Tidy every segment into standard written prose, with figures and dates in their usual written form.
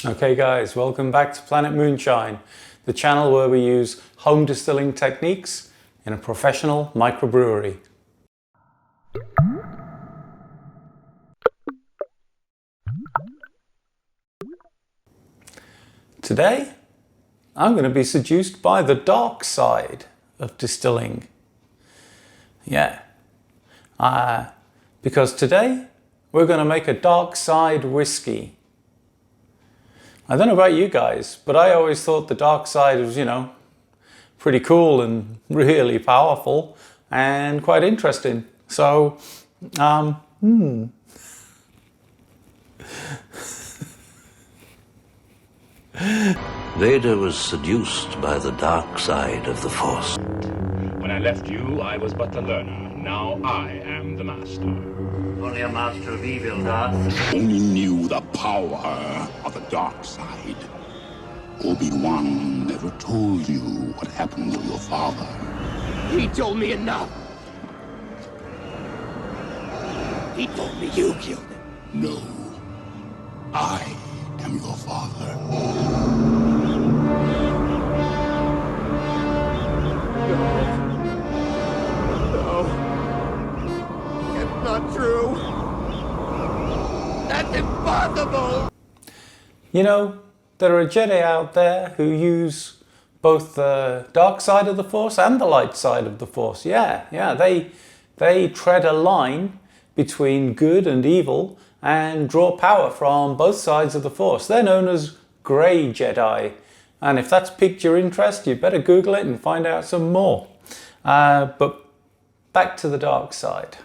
Okay guys, welcome back to Planet Moonshine, the channel where we use home distilling techniques in a professional microbrewery. Today, I'm going to be seduced by the dark side of distilling. Yeah, because today we're going to make a dark side whiskey. I don't know about you guys, but I always thought the dark side was, pretty cool and really powerful and quite interesting. So, Vader was seduced by the dark side of the Force. When I left you, I was but the learner. Now I am the master. Only a master of evil, Darth. Only knew the power of the dark side. Obi-Wan never told you what happened to your father. He told me enough. He told me you killed him. No. I am your father. No. It's not true. That's impossible. There are Jedi out there who use both the dark side of the Force and the light side of the Force. Yeah, they tread a line between good and evil and draw power from both sides of the Force. They're known as Grey Jedi. And if that's piqued your interest, you better Google it and find out some more. But back to the dark side.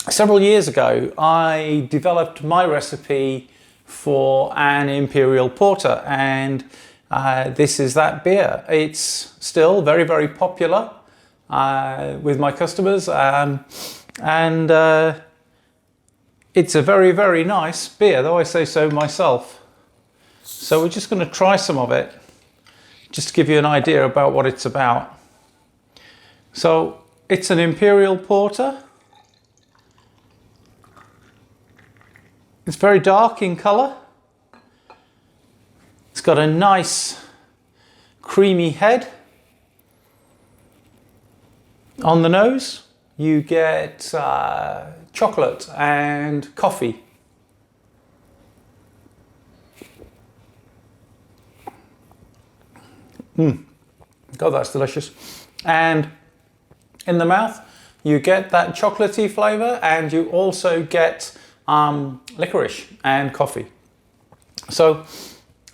Several years ago, I developed my recipe for an Imperial Porter, and this is that beer. It's still very, very popular with my customers, and it's a very, very nice beer, though I say so myself. So we're just going to try some of it, just to give you an idea about what it's about. So it's an Imperial Porter. It's very dark in colour. It's got a nice creamy head. On the nose, you get chocolate and coffee. God, that's delicious. And in the mouth, you get that chocolatey flavour, and you also get licorice and coffee. So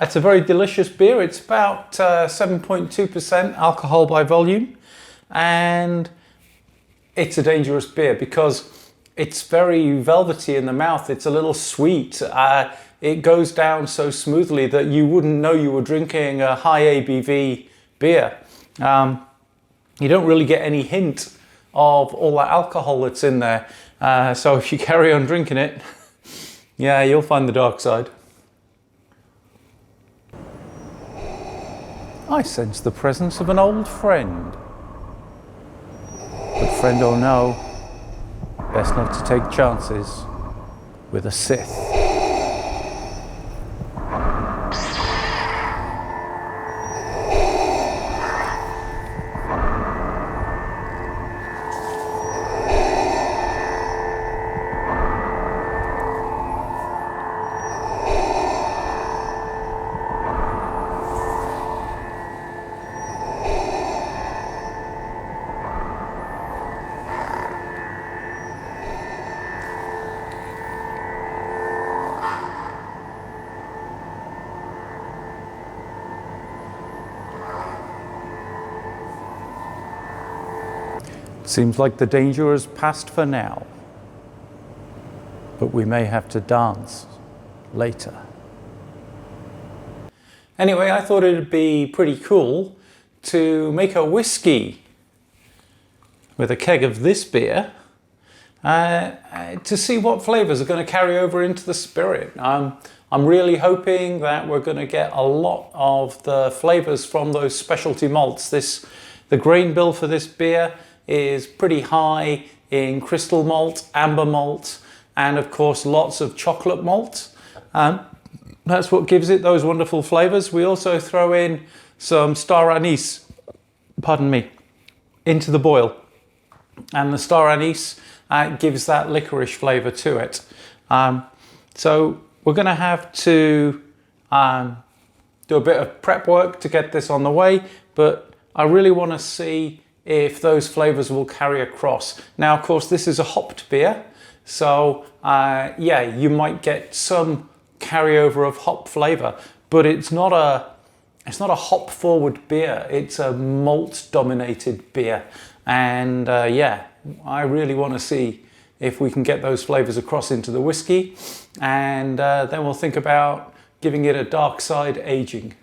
it's a very delicious beer. It's about 7.2% alcohol by volume, and it's a dangerous beer because it's very velvety in the mouth. It's a little sweet. It goes down so smoothly that you wouldn't know you were drinking a high ABV beer. You don't really get any hint of all that alcohol that's in there. So if you carry on drinking it, yeah, you'll find the dark side. I sense the presence of an old friend. But friend or no, best not to take chances with a Sith. Seems like the danger has passed for now, but we may have to dance later. Anyway, I thought it'd be pretty cool to make a whiskey with a keg of this beer to see what flavors are going to carry over into the spirit. I'm really hoping that we're going to get a lot of the flavors from those specialty malts. The grain bill for this beer is pretty high in crystal malt, amber malt, and of course lots of chocolate malt. That's what gives it those wonderful flavors. We also throw in some star anise, pardon me, into the boil. And the star anise gives that licorice flavor to it. So we're going to have to do a bit of prep work to get this on the way, but I really want to see if those flavors will carry across. Now, of course, this is a hopped beer, so yeah, you might get some carryover of hop flavor, but it's not a hop forward beer. It's a malt dominated beer, and yeah, I really want to see if we can get those flavors across into the whiskey, and then we'll think about giving it a dark side aging.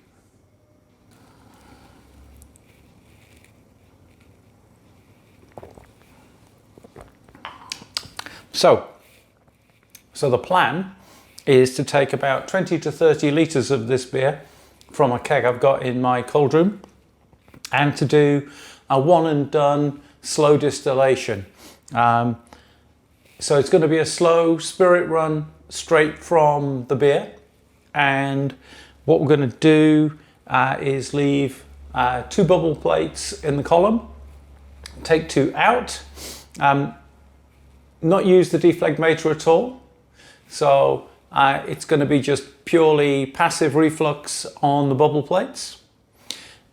So the plan is to take about 20 to 30 litres of this beer from a keg I've got in my cold room and to do a one and done slow distillation. So it's going to be a slow spirit run straight from the beer, and what we're going to do is leave 2 bubble plates in the column, take 2 out, not use the deflegmator at all. So it's going to be just purely passive reflux on the bubble plates.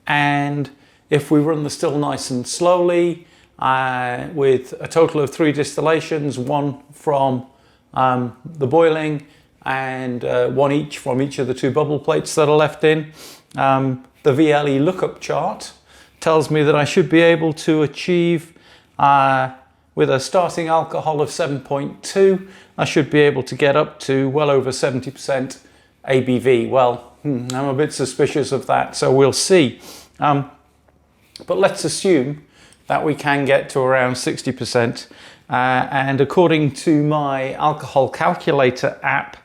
And if we run the still nice and slowly, with a total of 3 distillations, 1 from the boiling and 1 each from each of the 2 bubble plates that are left in, the VLE lookup chart tells me that I should be able to achieve, with a starting alcohol of 7.2, I should be able to get up to well over 70% ABV. Well, I'm a bit suspicious of that, so we'll see. But let's assume that we can get to around 60%. And according to my alcohol calculator app,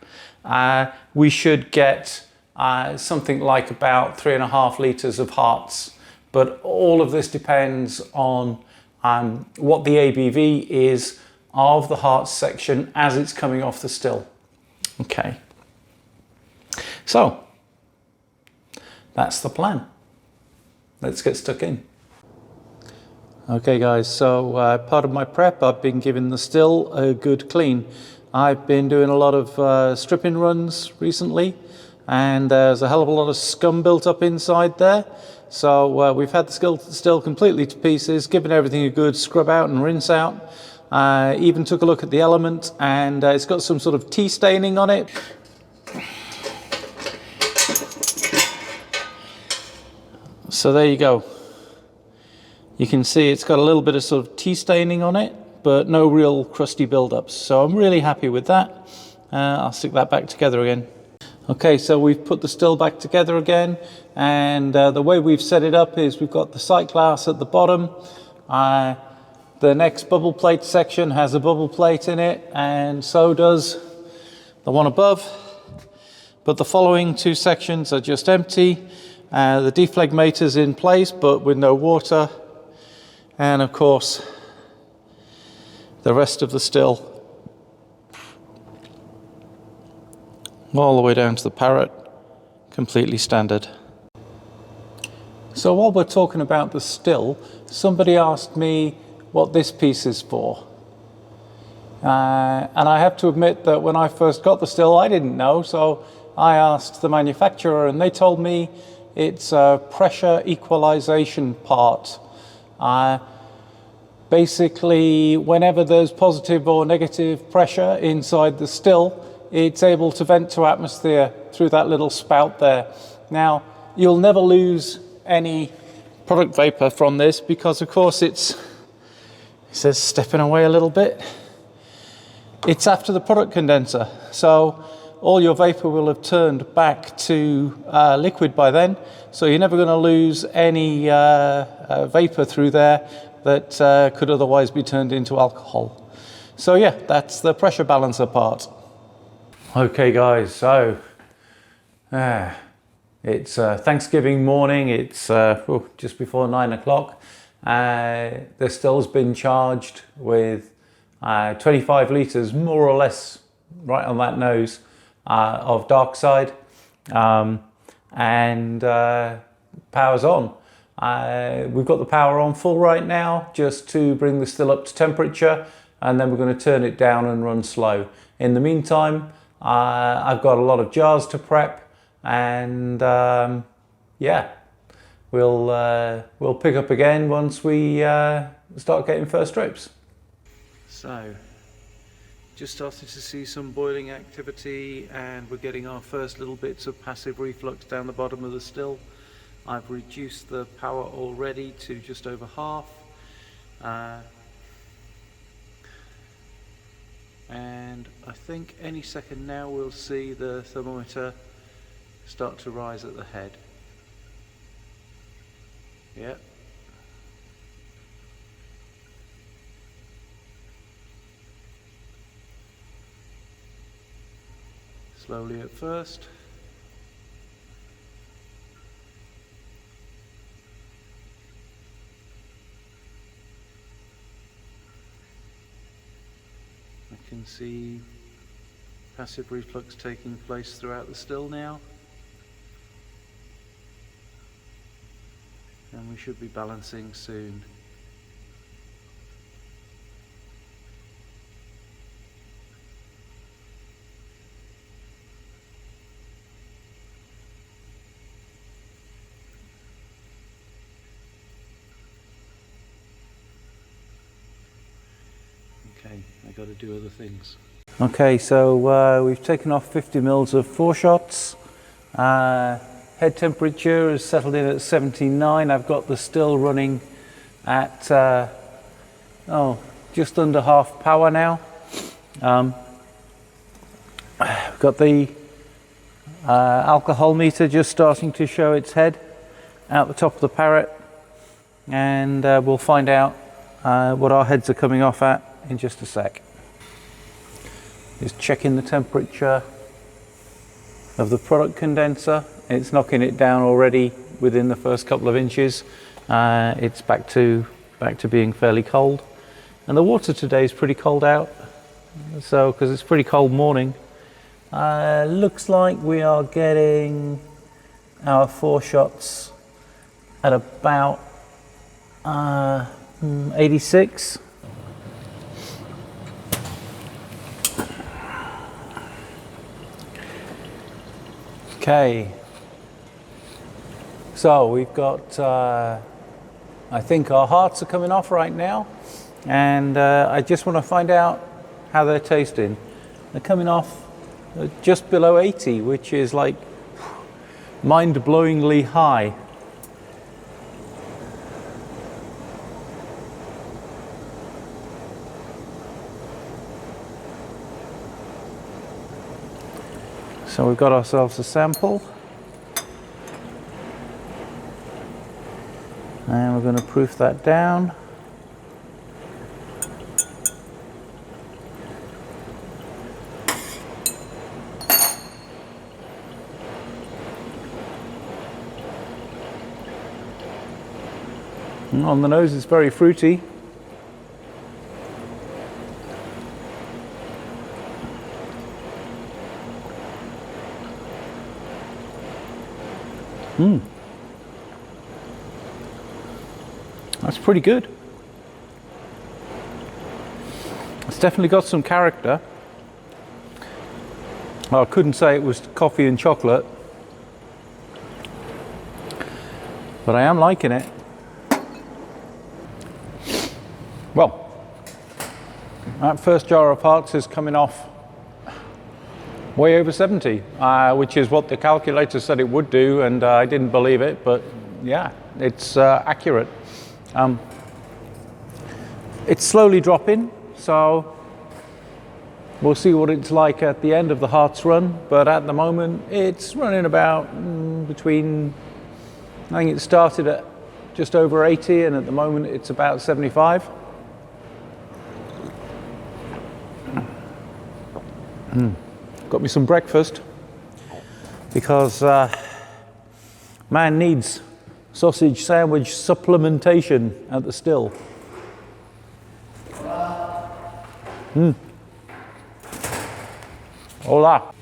we should get something like about 3.5 litres of hearts. But all of this depends on what the ABV is of the hearts section as it's coming off the still. Okay, so that's the plan. Let's get stuck in. Okay guys, so part of my prep, I've been giving the still a good clean. I've been doing a lot of stripping runs recently, and there's a hell of a lot of scum built up inside there. So we've had the still completely to pieces, given everything a good scrub out and rinse out. Even took a look at the element, and it's got some sort of tea staining on it. So there you go. You can see it's got a little bit of sort of tea staining on it, but no real crusty buildups. So I'm really happy with that. I'll stick that back together again. Okay, so we've put the still back together again, and the way we've set it up is we've got the sight glass at the bottom. The next bubble plate section has a bubble plate in it, and so does the one above. But the following 2 sections are just empty. The deflegmator's in place, but with no water. And of course, the rest of the still, all the way down to the parrot, completely standard. So while we're talking about the still, somebody asked me what this piece is for. And I have to admit that when I first got the still, I didn't know, so I asked the manufacturer, and they told me it's a pressure equalization part. Basically, whenever there's positive or negative pressure inside the still, it's able to vent to atmosphere through that little spout there. Now, you'll never lose any product vapor from this because, of course, it says stepping away a little bit. It's after the product condenser, so all your vapor will have turned back to liquid by then, so you're never going to lose any vapor through there that could otherwise be turned into alcohol. So yeah, that's the pressure balancer part. Okay guys, so it's Thanksgiving morning. It's just before 9 o'clock. The still's been charged with 25 litres, more or less, right on that nose, of dark side. and power's on. We've got the power on full right now just to bring the still up to temperature, and then we're going to turn it down and run slow. In the meantime, I've got a lot of jars to prep, and yeah, we'll pick up again once we start getting first drips. So, just started to see some boiling activity, and we're getting our first little bits of passive reflux down the bottom of the still. I've reduced the power already to just over half, and I think any second now we'll see the thermometer start to rise at the head. Yep. Slowly at first. I can see passive reflux taking place throughout the still now. And we should be balancing soon. Okay, I got to do other things. Okay, so we've taken off 50 mils of 4 shots. Head temperature has settled in at 79. I've got the still running at just under half power now. We've got the alcohol meter just starting to show its head out the top of the parrot, and we'll find out what our heads are coming off at in just a sec. Just checking the temperature of the product condenser. It's knocking it down already within the first couple of inches. It's back to being fairly cold, and the water today is pretty cold out. So because it's a pretty cold morning, looks like we are getting our 4 shots at about 86. Okay, so we've got, I think our hearts are coming off right now, and I just want to find out how they're tasting. They're coming off just below 80, which is like mind-blowingly high. So we've got ourselves a sample, and we're going to proof that down. And on the nose it's very fruity. That's pretty good. It's definitely got some character. Well, I couldn't say it was coffee and chocolate, but I am liking it. Well, that first jar of hearts is coming off way over 70, which is what the calculator said it would do, and I didn't believe it, but yeah, it's accurate. It's slowly dropping, so we'll see what it's like at the end of the hearts run, but at the moment it's running about between, I think it started at just over 80 and at the moment it's about 75. Got me some breakfast because man needs sausage sandwich supplementation at the still. Hola.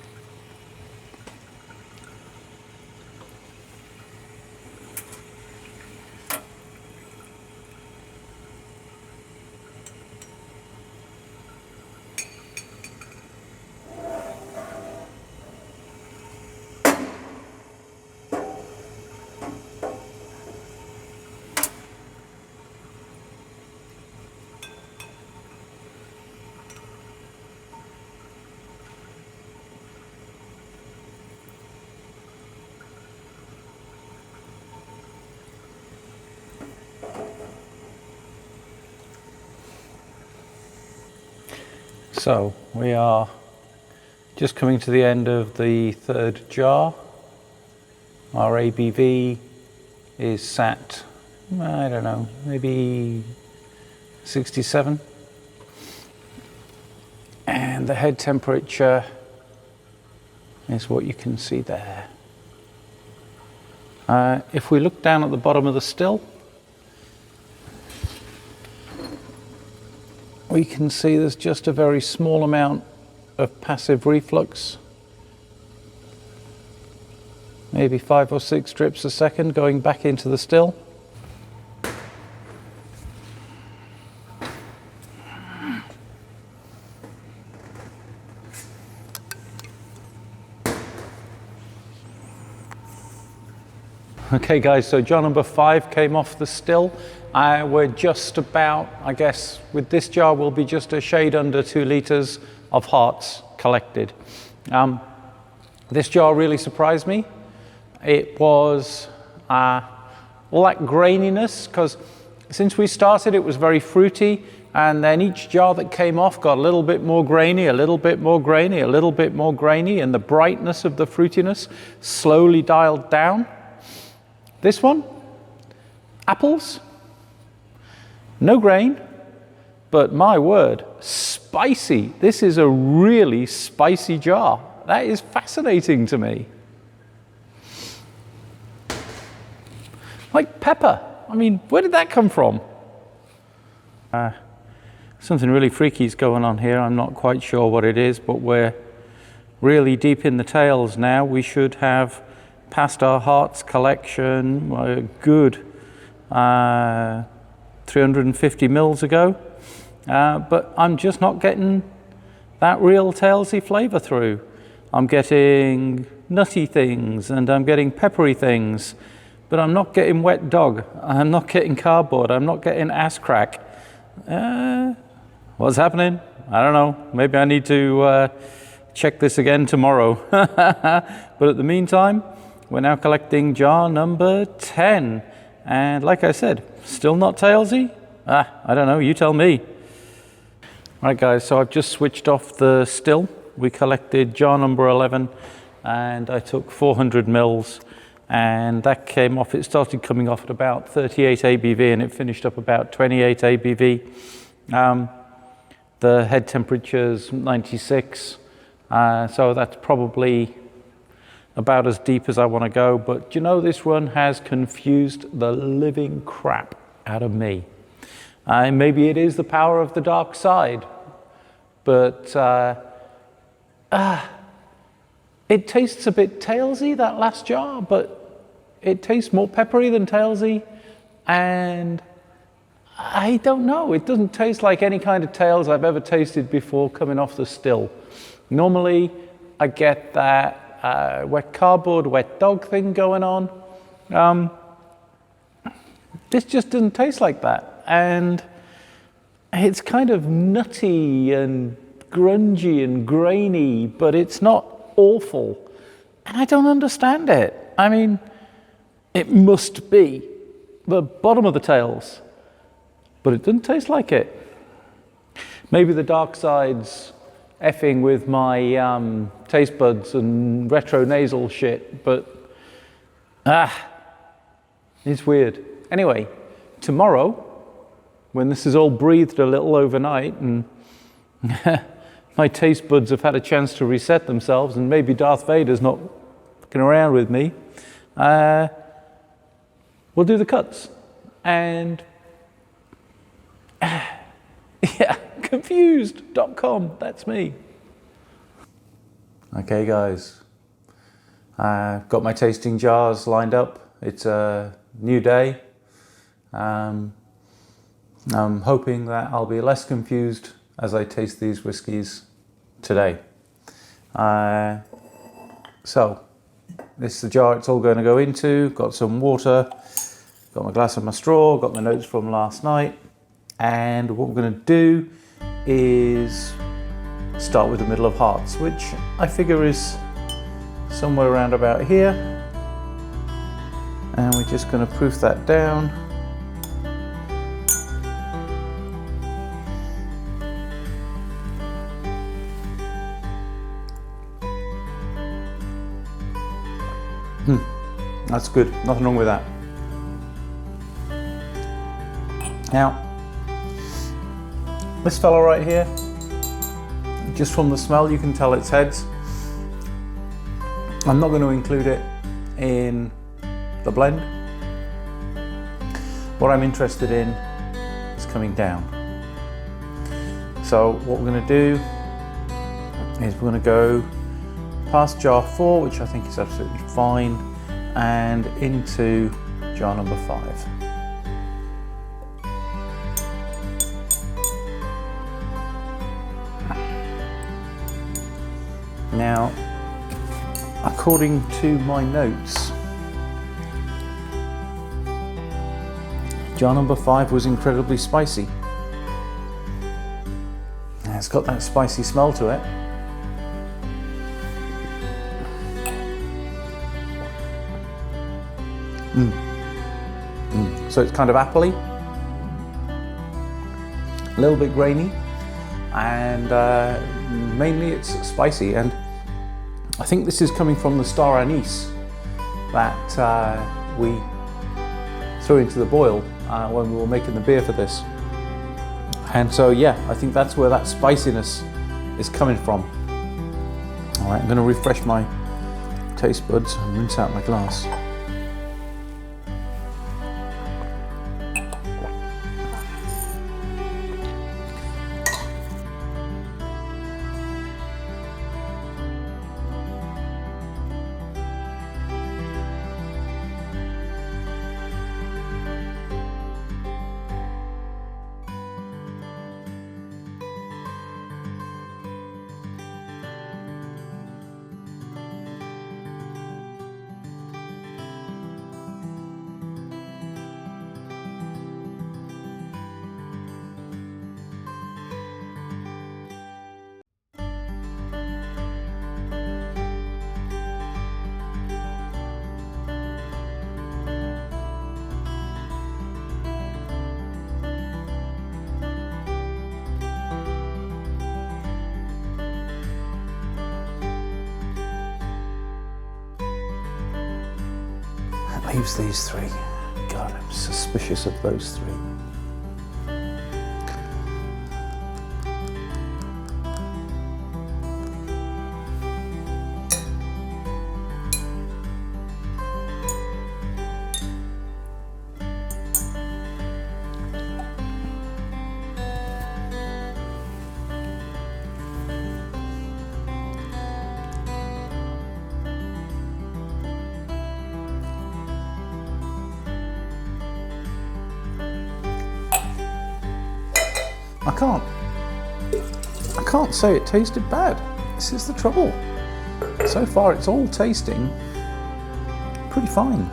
So we are just coming to the end of the third jar. Our ABV is sat, I don't know, maybe 67. And the head temperature is what you can see there. If we look down at the bottom of the still, we can see there's just a very small amount of passive reflux. Maybe 5 or 6 drips a second going back into the still. Okay guys, so jar number 5 came off the still. We're just about, I guess, with this jar will be just a shade under 2 litres of hearts collected. This jar really surprised me. It was all that graininess, because since we started it was very fruity, and then each jar that came off got a little bit more grainy, a little bit more grainy, a little bit more grainy, and the brightness of the fruitiness slowly dialed down. This one, apples, no grain, but my word, spicy. This is a really spicy jar. That is fascinating to me. Like pepper. I mean, where did that come from? Something really freaky is going on here. I'm not quite sure what it is, but we're really deep in the tails now. We should have passed our hearts collection a good 350 mils ago, but I'm just not getting that real tailsy flavour through. I'm getting nutty things and I'm getting peppery things, but I'm not getting wet dog, I'm not getting cardboard, I'm not getting ass crack. What's happening? I don't know. Maybe I need to check this again tomorrow. But at the meantime, we're now collecting jar number 10. And like I said, still not tailsy? I don't know, you tell me. Right guys, so I've just switched off the still. We collected jar number 11 and I took 400 mils and that came off. It started coming off at about 38 ABV and it finished up about 28 ABV. The head temperature's 96, so that's probably about as deep as I want to go, but you know, this one has confused the living crap out of me. Maybe it is the power of the dark side, but it tastes a bit tailsy, that last jar, but it tastes more peppery than tailsy, and I don't know, it doesn't taste like any kind of tails I've ever tasted before coming off the still. Normally I get that wet cardboard, wet dog thing going on. This just doesn't taste like that, and it's kind of nutty and grungy and grainy, but it's not awful, and I don't understand it. I mean, it must be the bottom of the tails, but it doesn't taste like it. Maybe the dark side's effing with my taste buds and retronasal shit, but it's weird. Anyway, tomorrow, when this is all breathed a little overnight and my taste buds have had a chance to reset themselves and maybe Darth Vader's not fucking around with me, we'll do the cuts. And yeah, confused.com, that's me. Okay guys, I've got my tasting jars lined up. It's a new day. I'm hoping that I'll be less confused as I taste these whiskies today. So this is the jar it's all going to go into. Got some water, got my glass and my straw, got my notes from last night, and what we're going to do is start with the middle of hearts, which I figure is somewhere around about here, and we're just going to proof that down. That's good, nothing wrong with that. Now, this fella right here, just from the smell you can tell it's heads. I'm not going to include it in the blend. What I'm interested in is coming down. So what we're going to do is we're going to go past jar 4, which I think is absolutely fine, and into jar number 5. Now, according to my notes, jar number 5 was incredibly spicy. It's got that spicy smell to it. So it's kind of appley, a little bit grainy, and mainly it's spicy. And I think this is coming from the star anise that we threw into the boil when we were making the beer for this. And so yeah, I think that's where that spiciness is coming from. All right, I'm going to refresh my taste buds and rinse out my glass. Leaves these 3. God, I'm suspicious of those 3. I can't say it tasted bad. This is the trouble. So far it's all tasting pretty fine.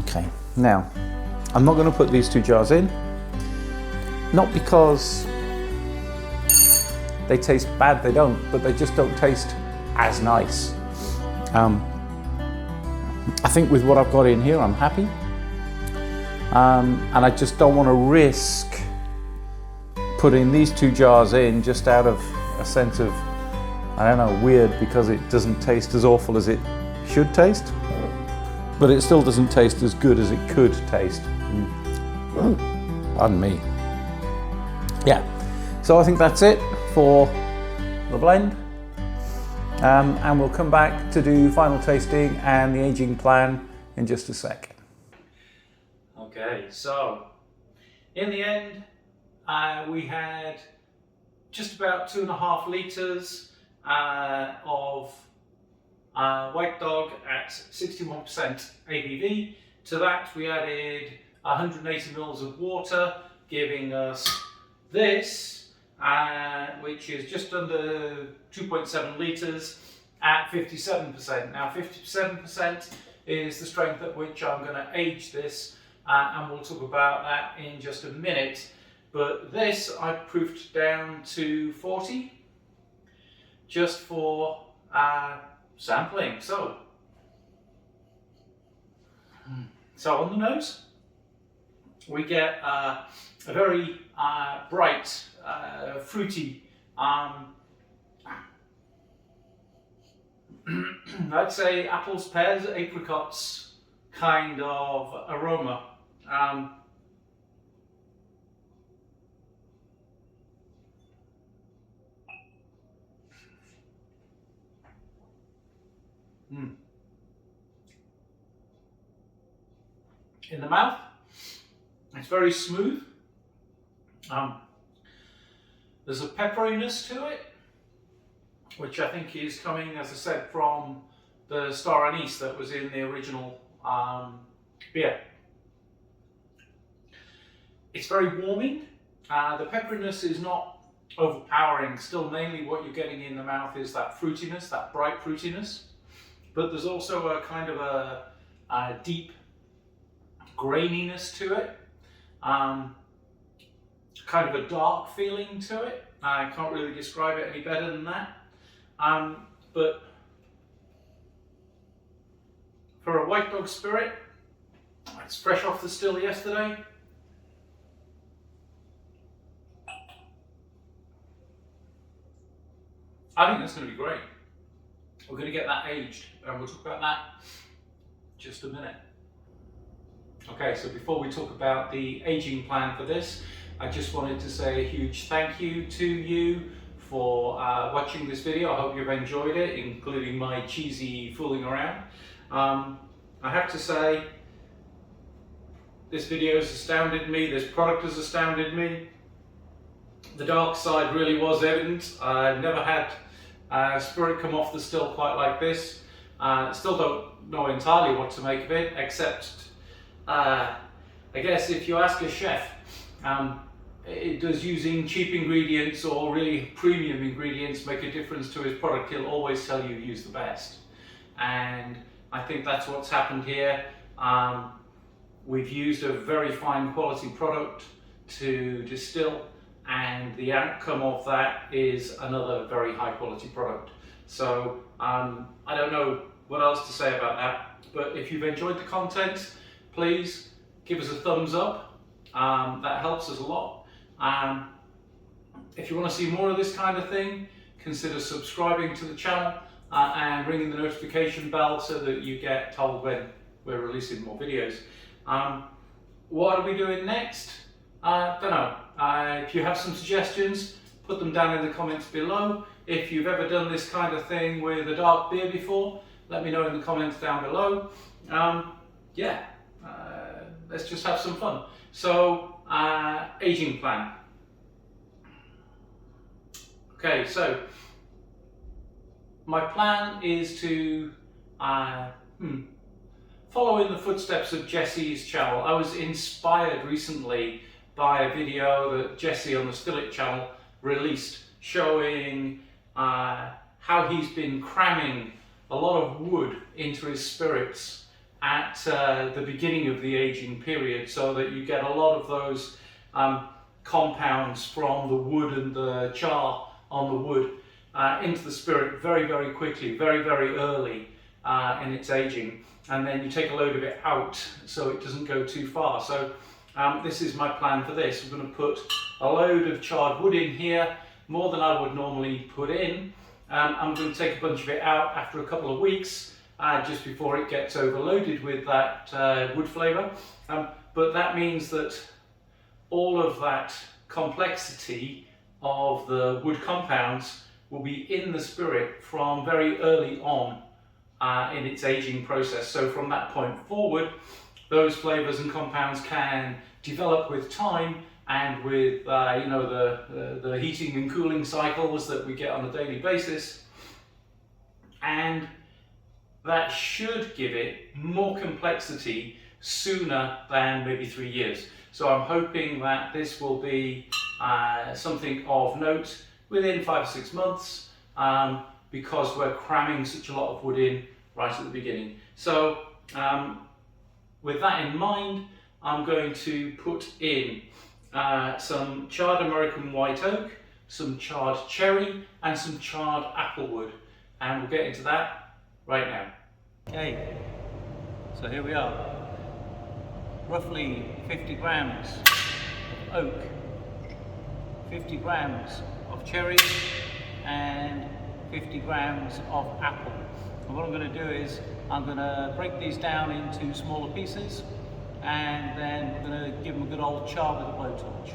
Okay, now I'm not going to put these 2 jars in, not because they taste bad, they don't, but they just don't taste as nice. I think with what I've got in here, I'm happy. And I just don't want to risk putting these 2 jars in just out of a sense of, I don't know, weird, because it doesn't taste as awful as it should taste, but it still doesn't taste as good as it could taste. Pardon me. Yeah, so I think that's it for the blend. And we'll come back to do final tasting and the aging plan in just a sec. Okay, so in the end, we had just about 2.5 litres of White Dog at 61% ABV. To that we added 180 mils of water, giving us this, which is just under 2.7 litres at 57%. Now 57% is the strength at which I'm going to age this, and we'll talk about that in just a minute. But this I proofed down to 40 just for sampling. So on the nose, we get a very bright, fruity, I'd say apples, pears, apricots kind of aroma. In the mouth, it's very smooth. There's a pepperiness to it, which I think is coming, as I said, from the star anise that was in the original beer. It's very warming. The pepperiness is not overpowering. Still, mainly what you're getting in the mouth is that fruitiness, that bright fruitiness. But there's also a kind of a deep graininess to it. Kind of a dark feeling to it. I can't really describe it any better than that. But for a white dog spirit, it's fresh off the still yesterday. I think that's going to be great. We're going to get that aged, and we'll talk about that in just a minute. Okay, so before we talk about the aging plan for this, I just wanted to say a huge thank you to you for watching this video. I hope you've enjoyed it, including my cheesy fooling around. I have to say, this video has astounded me, this product has astounded me. The dark side really was evident. I've never had spirit come off the still quite like this. Still don't know entirely what to make of it, except I guess if you ask a chef, does using cheap ingredients or really premium ingredients make a difference to his product, he'll always tell you use the best. And I think that's what's happened here. We've used a very fine quality product to distill, and the outcome of that is another very high quality product. So I don't know what else to say about that, but if you've enjoyed the content, please give us a thumbs up. That helps us a lot. If you want to see more of this kind of thing, consider subscribing to the channel and ringing the notification bell so that you get told when we're releasing more videos. What are we doing next? Don't know. If you have some suggestions, put them down in the comments below. If you've ever done this kind of thing with a dark beer before, let me know in the comments down below. Let's just have some fun. So, aging plan. Okay, so my plan is to follow in the footsteps of Jesse's channel. I was inspired recently by a video that Jesse on the Distillation channel released showing how he's been cramming a lot of wood into his spirits at the beginning of the aging period, so that you get a lot of those compounds from the wood and the char on the wood into the spirit very, very quickly, very, very early in its aging. And then you take a load of it out so it doesn't go too far. So this is my plan for this. We're going to put a load of charred wood in here, more than I would normally put in. I'm going to take a bunch of it out after a couple of weeks, just before it gets overloaded with that wood flavour. But that means that all of that complexity of the wood compounds will be in the spirit from very early on in its aging process. So from that point forward, those flavours and compounds can develop with time and with the heating and cooling cycles that we get on a daily basis, and that should give it more complexity sooner than maybe 3 years. So I'm hoping that this will be something of note within 5 or 6 months, because we're cramming such a lot of wood in right at the beginning. So with that in mind, I'm going to put in some charred American white oak, some charred cherry, and some charred applewood. And we'll get into that right now. Okay, so here we are. Roughly 50 grams of oak, 50 grams of cherry, and 50 grams of apple. And what I'm going to do is I'm going to break these down into smaller pieces, and then we're going to give them a good old char with a blowtorch.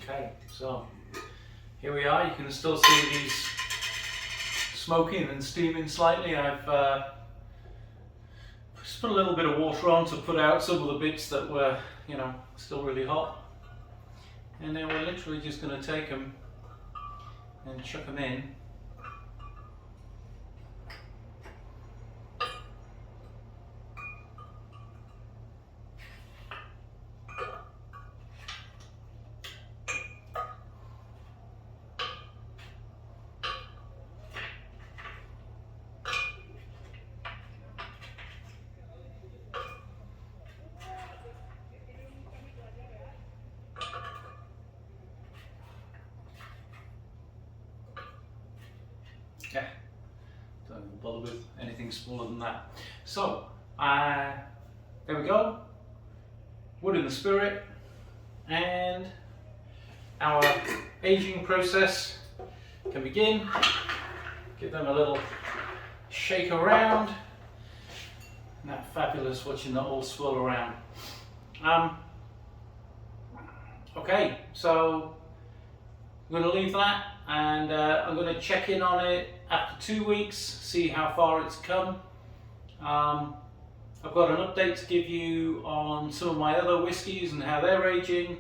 Okay, so here we are. You can still see these smoking and steaming slightly. I've just put a little bit of water on to put out some of the bits that were, you know, still really hot. And then we're literally just going to take them and chuck them in. Yeah, don't bother with anything smaller than that. So, there we go. Wood in the spirit, and our aging process can begin. Give them a little shake around. Isn't that fabulous watching that all swirl around? Okay, so I'm going to leave that, and I'm going to check in on it after 2 weeks, see how far it's come. I've got an update to give you on some of my other whiskies and how they're aging.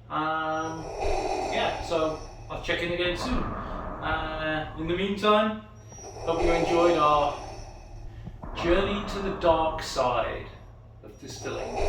Yeah, so I'll check in again soon. In the meantime, hope you enjoyed our journey to the dark side of distilling.